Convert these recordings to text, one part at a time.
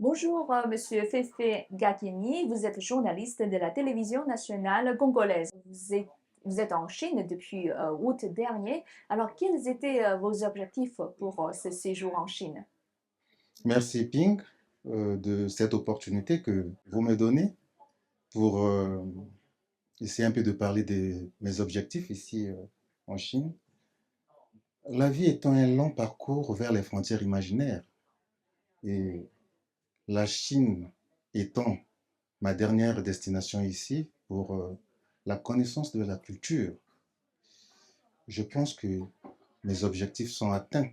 Bonjour, Monsieur Fefe Gakini, vous êtes journaliste de la télévision nationale congolaise. Vous êtes en Chine depuis août dernier. Alors, quels étaient vos objectifs pour ce séjour en Chine? Merci Ping de cette opportunité que vous me donnez pour essayer un peu de parler de mes objectifs ici en Chine. La vie étant un long parcours vers les frontières imaginaires et la Chine étant ma dernière destination ici pour la connaissance de la culture, je pense que mes objectifs sont atteints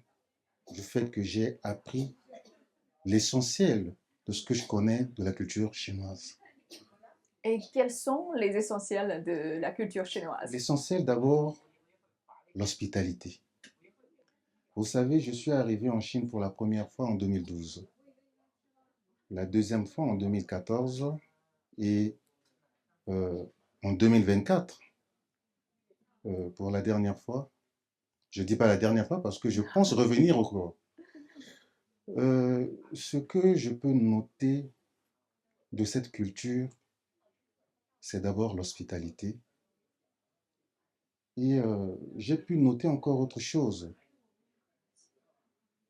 du fait que j'ai appris l'essentiel de ce que je connais de la culture chinoise. Et quels sont les essentiels de la culture chinoise? L'essentiel d'abord, l'hospitalité. Vous savez, je suis arrivé en Chine pour la première fois en 2012, la deuxième fois en 2014 et euh, en 2024 pour la dernière fois. Je ne dis pas la dernière fois parce que je pense revenir au cours. Ce que je peux noter de cette culture, c'est d'abord l'hospitalité. Et j'ai pu noter encore autre chose,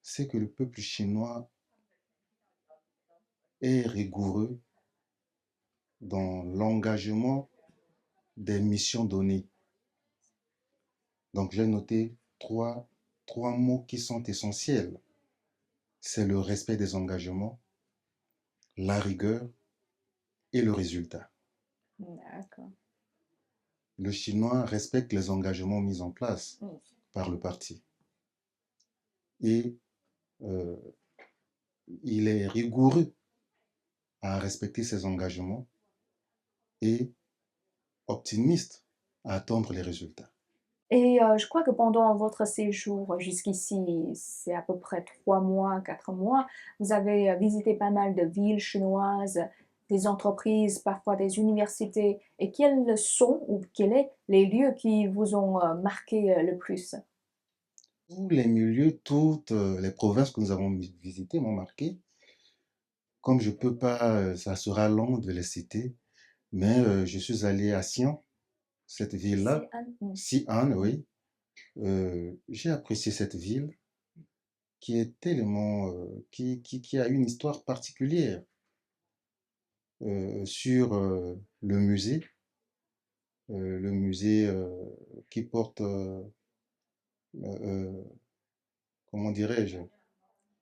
c'est que le peuple chinois est rigoureux dans l'engagement des missions données. Donc j'ai noté trois mots qui sont essentiels. C'est le respect des engagements, la rigueur et le résultat. D'accord. Le chinois respecte les engagements mis en place Mm. par le parti. Et euh, il est rigoureux à respecter ses engagements et optimiste à attendre les résultats. Et je crois que pendant votre séjour jusqu'ici, c'est à peu près 3 mois, 4 mois, vous avez visité pas mal de villes chinoises, des entreprises, parfois des universités. Et quels sont ou quels sont les lieux qui vous ont marqué le plus? Tous les milieux, toutes les provinces que nous avons visitées m'ont marqué. Comme je peux pas, ça sera long de les citer, mais je suis allé à Xi'an, cette ville-là, Xi'an. Mm. Xi'an, oui. J'ai apprécié cette ville qui est tellement, qui a une histoire particulière sur le musée qui porte, euh, comment dirais-je,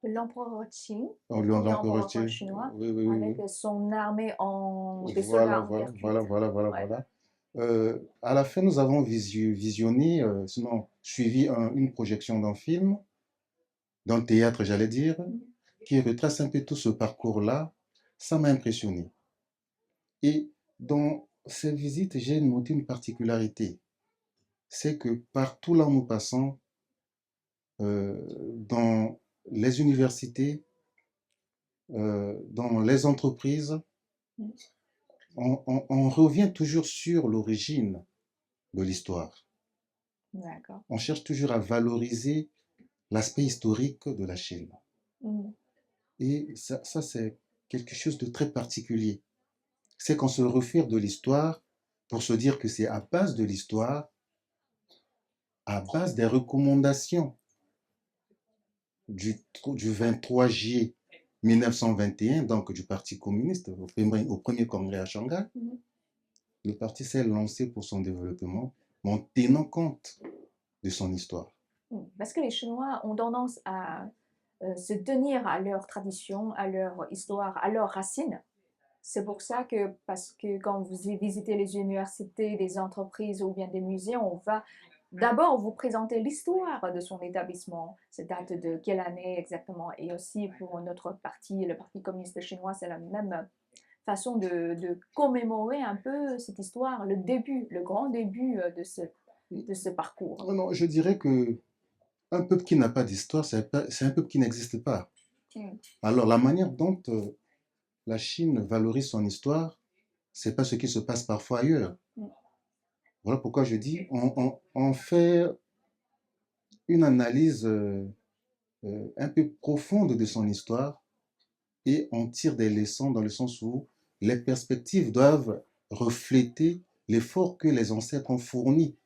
L'empereur Qing, oh, le premier l'empereur empereur Qing. chinois, Oui, oui, oui, avec oui. son armée en des Voilà, soldats en voilà, voilà, percute. voilà, voilà, Ouais. voilà. À la fin, nous avons visionné, sinon suivi une projection d'un film, d'un théâtre, j'allais dire, qui retrace un peu tout ce parcours-là. Ça m'a impressionné. Et dans cette visite, j'ai noté une particularité. C'est que partout là où nous passons, dans les universités, dans les entreprises, Mm. on revient toujours sur l'origine de l'histoire. D'accord. On cherche toujours à valoriser l'aspect historique de la Chine. Mm. Et ça c'est quelque chose de très particulier. C'est qu'on se réfère de l'histoire pour se dire que c'est à base de l'histoire, à base des recommandations du 23 juillet 1921, donc du Parti communiste, au premier congrès à Shanghai. Mm. Le parti s'est lancé pour son développement en tenant compte de son histoire. Parce que les Chinois ont tendance à se tenir à leur tradition, à leur histoire, à leurs racines. C'est pour ça que, parce que quand vous visitez les universités, des entreprises ou bien des musées, on va d'abord vous présenter l'histoire de son établissement. Ça date de quelle année exactement? Et aussi pour notre parti, le Parti communiste chinois, c'est la même façon de commémorer un peu cette histoire, le début, le grand début de ce parcours. Non, non, je dirais que un peuple qui n'a pas d'histoire, c'est un peuple qui n'existe pas. Mm. Alors, la manière dont la Chine valorise son histoire, c'est pas ce qui se passe parfois ailleurs. Mm. Voilà pourquoi je dis, on fait une analyse un peu profonde de son histoire et on tire des leçons dans le sens où les perspectives doivent refléter l'effort que les ancêtres ont fourni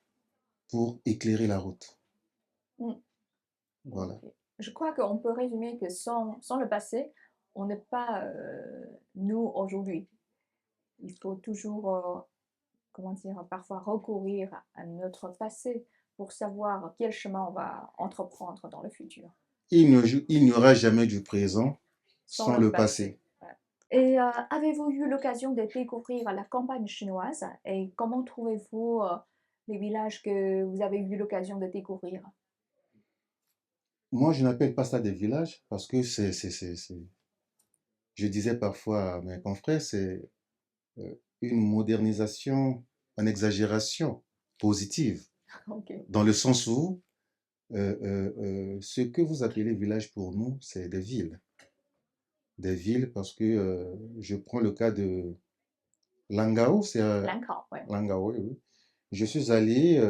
pour éclairer la route. Mm. Voilà. Ok. Je crois qu'on peut résumer que sans le passé, on n'est pas nous aujourd'hui. Il faut toujours, comment dire, parfois recourir à notre passé pour savoir quel chemin on va entreprendre dans le futur, Il n'y aura jamais du présent sans sans le le passé. passé. Voilà. Et avez-vous eu l'occasion de découvrir la campagne chinoise et comment trouvez-vous les villages que vous avez eu l'occasion de découvrir? Moi, je n'appelle pas ça des villages parce que je disais parfois à mes confrères, c'est une modernisation en exagération positive, Ok. dans le sens où ce que vous appelez village pour nous, c'est des villes. Des villes parce que je prends le cas de Langao, c'est Langkao, ouais. Langao, oui, oui. Je suis allé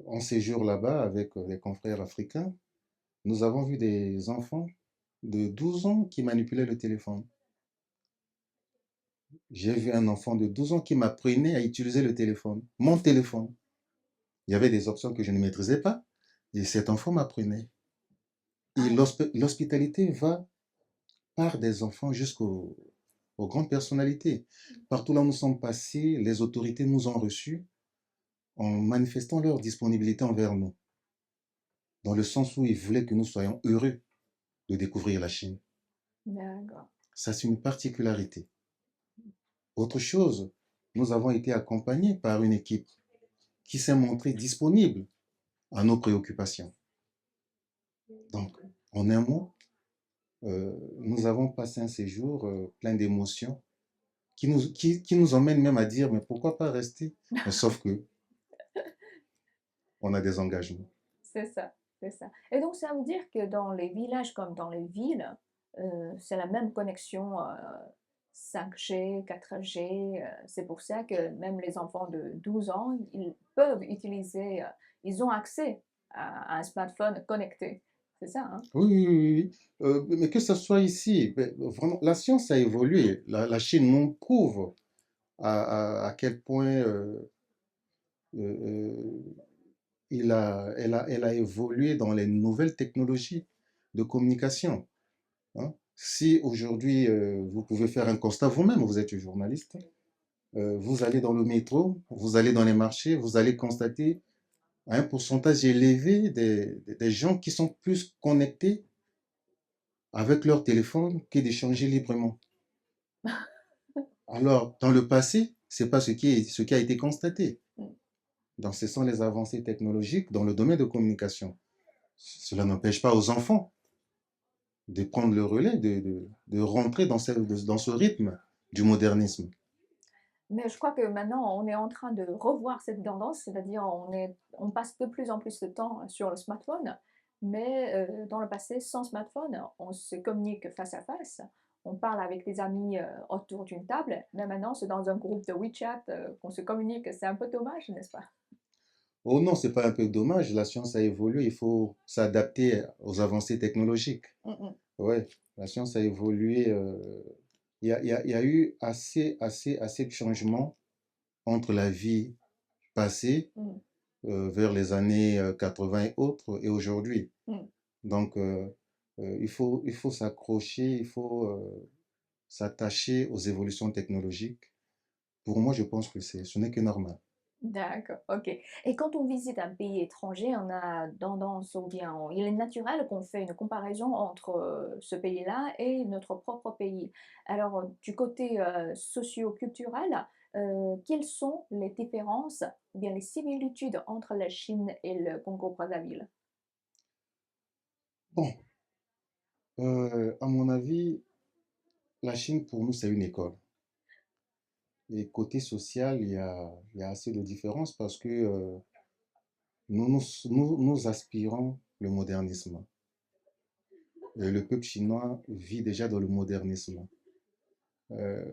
en séjour là-bas avec des confrères africains. Nous avons vu des enfants de 12 ans qui manipulaient le téléphone. J'ai vu un enfant de 12 ans qui m'apprenait à utiliser le téléphone, mon téléphone. Il y avait des options que je ne maîtrisais pas et cet enfant m'apprenait. Et Ah, l'hospitalité va par des enfants aux grandes personnalités. Partout là où nous sommes passés, les autorités nous ont reçus en manifestant leur disponibilité envers nous, dans le sens où ils voulaient que nous soyons heureux de découvrir la Chine. d'accord. Ça, c'est une particularité. Autre chose, nous avons été accompagnés par une équipe qui s'est montrée disponible à nos préoccupations. Donc, en un mot, nous avons passé un séjour plein d'émotions qui nous emmène même à dire, mais pourquoi pas rester? Mais sauf que on a des engagements. C'est ça, c'est ça. Et donc, ça veut dire que dans les villages comme dans les villes, c'est la même connexion 5G, 4G. C'est pour ça que même les enfants de 12 ans, ils peuvent utiliser, ils ont accès à un smartphone connecté. C'est ça, hein? Oui, oui, oui, oui. Mais que ce soit ici, ben, vraiment, la science a évolué. La Chine nous prouve à quel point euh, elle a évolué dans les nouvelles technologies de communication. Hein. Si aujourd'hui, vous pouvez faire un constat vous-même, vous êtes journaliste, vous allez dans le métro, vous allez dans les marchés, vous allez constater un pourcentage élevé des gens qui sont plus connectés avec leur téléphone que d'échanger librement. Alors, dans le passé, c'est pas ce qui a été constaté. Mm. Donc, ce sont les avancées technologiques dans le domaine de communication. Cela n'empêche pas aux enfants de prendre le relais, de rentrer dans ce rythme du modernisme. Mais je crois que maintenant, on est en train de revoir cette tendance, c'est-à-dire on passe de plus en plus de temps sur le smartphone, mais dans le passé, sans smartphone, on se communique face à face, on parle avec des amis autour d'une table, mais maintenant, c'est dans un groupe de WeChat qu'on se communique. C'est un peu dommage, n'est-ce pas? Oh non, c'est pas un peu dommage, la science a évolué, il faut s'adapter aux avancées technologiques. Mm, mm, Ouais, la science a évolué. Il y a eu assez de changements entre la vie passée, mm, vers les années 80 et autres, et aujourd'hui. mm. Donc, il faut s'accrocher, il faut s'attacher aux évolutions technologiques. Pour moi, je pense que ce n'est que normal. D'accord, ok. Et quand on visite un pays étranger, on a tendance, ou bien il est naturel qu'on fait une comparaison entre ce pays-là et notre propre pays. Alors, du côté socio-culturel, quelles sont les différences, ou bien les similitudes entre la Chine et le Congo-Brazzaville? Bon, à mon avis, la Chine, pour nous, c'est une école. Et côté social, il y a assez de différences parce que nous aspirons le modernisme. Et le peuple chinois vit déjà dans le modernisme. Euh,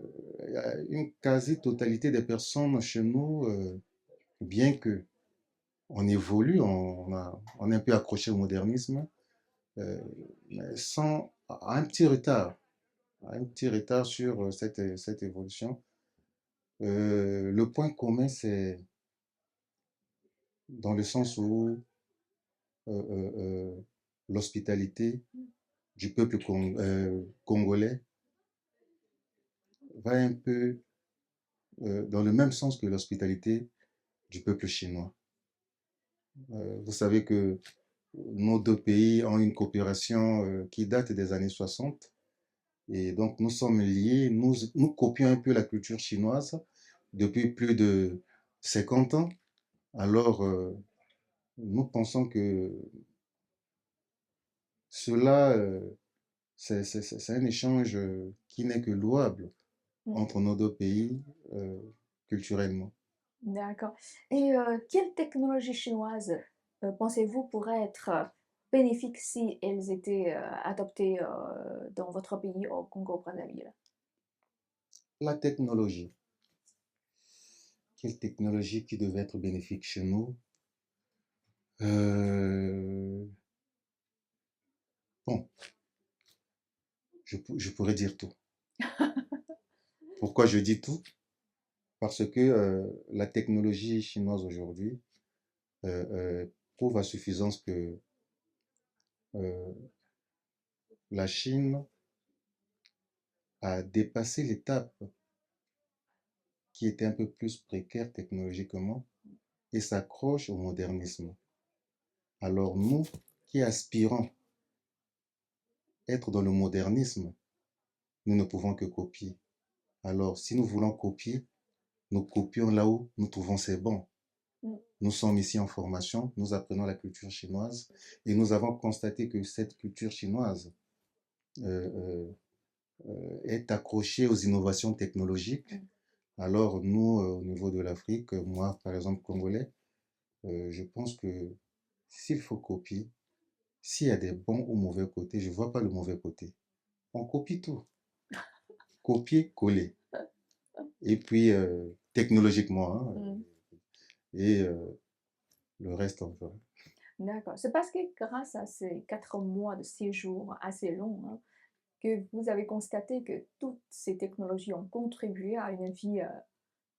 il y a une quasi-totalité des personnes chez nous, bien que on évolue, on est un peu accroché au modernisme, mais sans à un petit retard. a un petit retard sur cette évolution. Le point commun, c'est dans le sens où l'hospitalité du peuple congolais va un peu dans le même sens que l'hospitalité du peuple chinois. Vous savez que nos deux pays ont une coopération qui date des années 60 et donc nous sommes liés, nous copions un peu la culture chinoise depuis plus de 50 ans. Alors, nous pensons que cela, c'est un échange qui n'est que louable Mm. entre nos deux pays euh, culturellement. D'accord. Et quelles technologies chinoises pensez-vous pourraient être bénéfiques si elles étaient adoptées dans votre pays, au Congo-Brazzaville? La technologie. Quelle technologie qui devait être bénéfique chez nous? Euh, bon, je pourrais dire tout. Pourquoi je dis tout? Parce que la technologie chinoise aujourd'hui euh, euh, prouve à suffisance que euh, la Chine a dépassé l'étape qui était un peu plus précaire technologiquement et s'accroche au modernisme. Alors nous, qui aspirons être dans le modernisme, nous ne pouvons que copier. Alors si nous voulons copier, nous copions là où nous trouvons c'est bon. Mm. Nous sommes ici en formation, nous apprenons la culture chinoise et nous avons constaté que cette culture chinoise euh, est accrochée aux innovations technologiques. Mm. Alors nous, au niveau de l'Afrique, moi par exemple congolais, je pense que s'il faut copier, s'il y a des bons ou mauvais côtés, je ne vois pas le mauvais côté. On copie tout. Copier, coller. Et puis, technologiquement, hein, Mm. et le reste, on fera. D'accord. C'est parce que grâce à ces 4 mois de séjour assez longs, hein, que vous avez constaté que toutes ces technologies ont contribué à une vie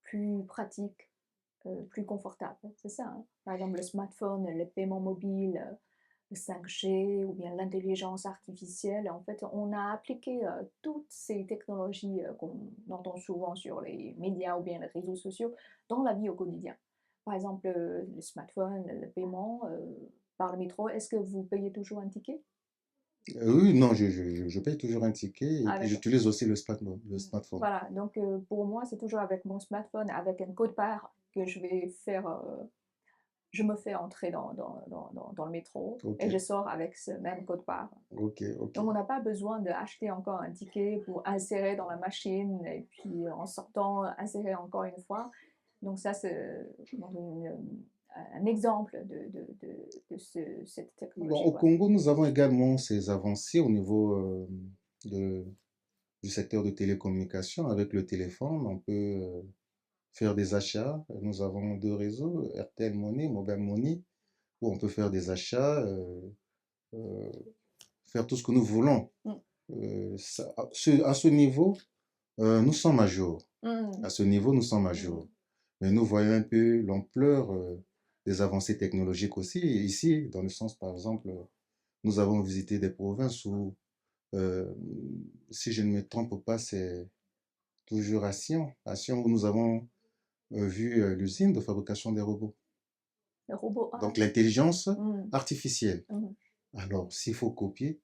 plus pratique, plus confortable. C'est ça, hein? Par exemple, le smartphone, les paiements mobiles, le 5G ou bien l'intelligence artificielle. En fait, on a appliqué toutes ces technologies qu'on entend souvent sur les médias ou bien les réseaux sociaux dans la vie au quotidien. Par exemple, le smartphone, le paiement par le métro. Est-ce que vous payez toujours un ticket? Oui, non, je paye toujours un ticket et Ah, puis d'accord. j'utilise aussi le Mm. smartphone. Voilà, donc pour moi, c'est toujours avec mon smartphone, avec un code barre que je vais faire, je me fais entrer dans le métro Ok, et je sors avec ce même code barre. ok, ok. Donc on n'a pas besoin d'acheter encore un ticket pour insérer dans la machine et puis en sortant, insérer encore une fois. Donc ça, c'est un exemple de cette Bon, technologie, au quoi. Congo, nous avons également ces avancées au niveau de, du secteur de télécommunication. Avec le téléphone, on peut faire des achats. Nous avons deux réseaux, RTL Money, Mobile Money, où on peut faire des achats, euh, faire tout ce que nous voulons. Mm. À ce niveau, nous sommes à jour. À Mm. ce niveau, nous sommes à Mm. jour. Mais nous voyons un peu l'ampleur des avancées technologiques aussi. Et ici, dans le sens, par exemple, nous avons visité des provinces où, euh, si je ne me trompe pas, c'est toujours à Sion où nous avons vu l'usine de fabrication des robots. Le robot, ah, Donc l'intelligence mm. artificielle. Mm. Alors, s'il faut copier,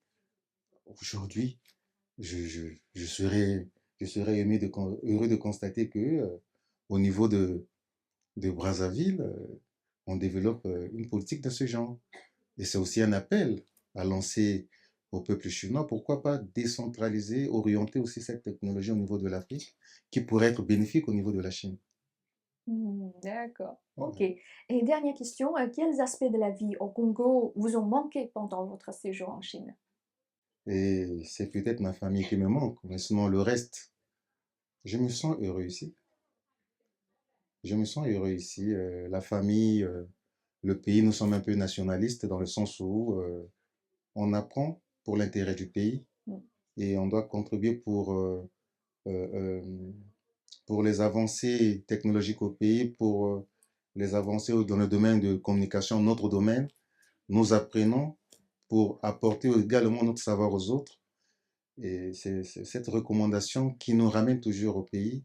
aujourd'hui, je serais, je serais heureux de constater que au niveau de Brazzaville, on développe une politique de ce genre. Et c'est aussi un appel à lancer au peuple chinois, pourquoi pas décentraliser, orienter aussi cette technologie au niveau de l'Afrique, qui pourrait être bénéfique au niveau de la Chine. D'accord, OK. Voilà. Et dernière question, quels aspects de la vie au Congo vous ont manqué pendant votre séjour en Chine? Et c'est peut-être ma famille qui me manque, mais sinon le reste, je me sens heureux ici. Je me sens heureux ici. La famille, le pays, nous sommes un peu nationalistes dans le sens où on apprend pour l'intérêt du pays. Mmh. et on doit contribuer pour les avancées technologiques au pays, pour les avancées dans le domaine de communication, notre domaine. Nous apprenons pour apporter également notre savoir aux autres. Et c'est cette recommandation qui nous ramène toujours au pays,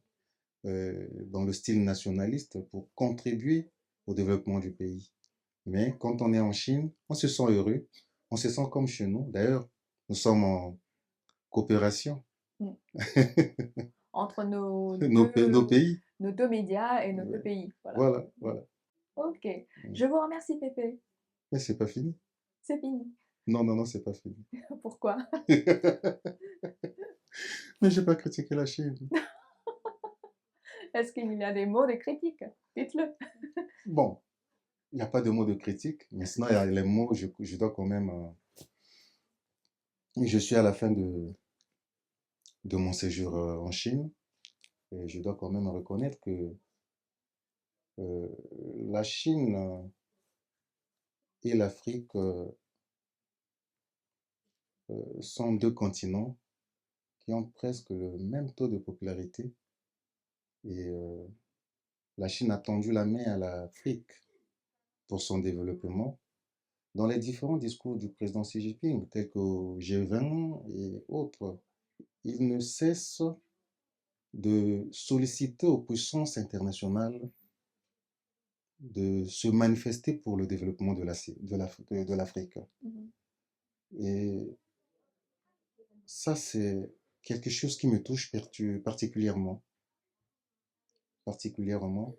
dans le style nationaliste, pour contribuer au développement du pays. Mais quand on est en Chine, on se sent heureux, on se sent comme chez nous. D'ailleurs, nous sommes en coopération. Mm. Entre Nos pays. nos deux médias et nos deux Ouais. pays. Voilà. Voilà, voilà. Ok. Mm. Je vous remercie, Pépé. Mais c'est pas fini. C'est fini. Non, non, non, c'est pas fini. Pourquoi? Mais j'ai pas critiqué la Chine. Est-ce qu'il y a des mots de critique? Dites-le. Bon, il n'y a pas de mots de critique, mais sinon, il y a les mots, je dois quand même. Je suis à la fin de mon séjour en Chine, et je dois quand même reconnaître que euh, la Chine et l'Afrique sont deux continents qui ont presque le même taux de popularité. Et la Chine a tendu la main à l'Afrique pour son développement. Dans les différents discours du président Xi Jinping, tels qu'au G20 et autres, il ne cesse de solliciter aux puissances internationales de se manifester pour le développement de l'Afrique. Mhm. Et ça, c'est quelque chose qui me touche particulièrement. Particulièrement.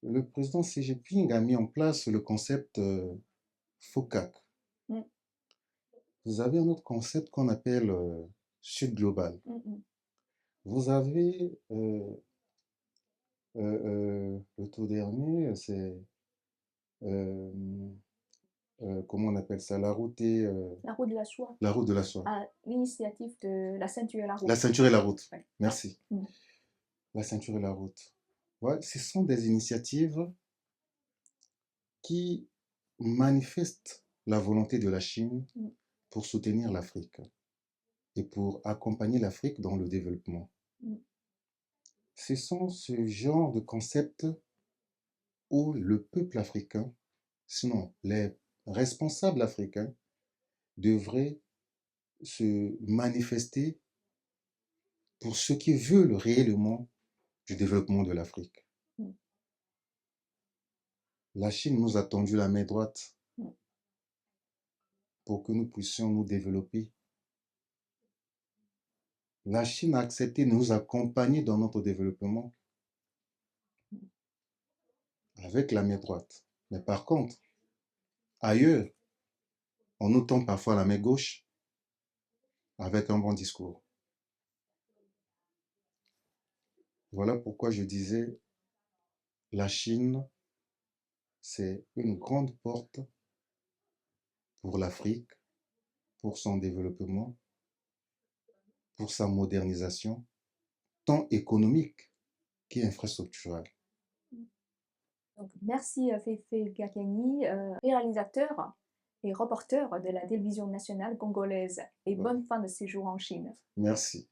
Le président Xi Jinping a mis en place le concept FOCAC. Mm. Vous avez un autre concept qu'on appelle Sud global. Mm. Vous avez le tout dernier, c'est euh, comment on appelle ça? La route La route de la soie. la route de la soie. À l'initiative de la ceinture et la route. La ceinture et la route. Ouais. Merci. Mm. La ceinture et la route. Ouais, ce sont des initiatives qui manifestent la volonté de la Chine Mm. pour soutenir l'Afrique et pour accompagner l'Afrique dans le développement. Mm. Ce sont ce genre de concepts où le peuple africain, sinon les responsables africains, devraient se manifester pour ceux qui veulent réellement du développement de l'Afrique. Mm. La Chine nous a tendu la main droite Mm. pour que nous puissions nous développer. La Chine a accepté de nous accompagner dans notre développement avec la main droite. Mais par contre, ailleurs, on nous tend parfois la main gauche avec un bon discours. Voilà pourquoi je disais, la Chine, c'est une grande porte pour l'Afrique, pour son développement, pour sa modernisation, tant économique qu'infrastructurelle. Donc, merci Fefe Gakani, réalisateur et reporter de la télévision nationale congolaise. Et Voilà. bonne fin de séjour en Chine. Merci.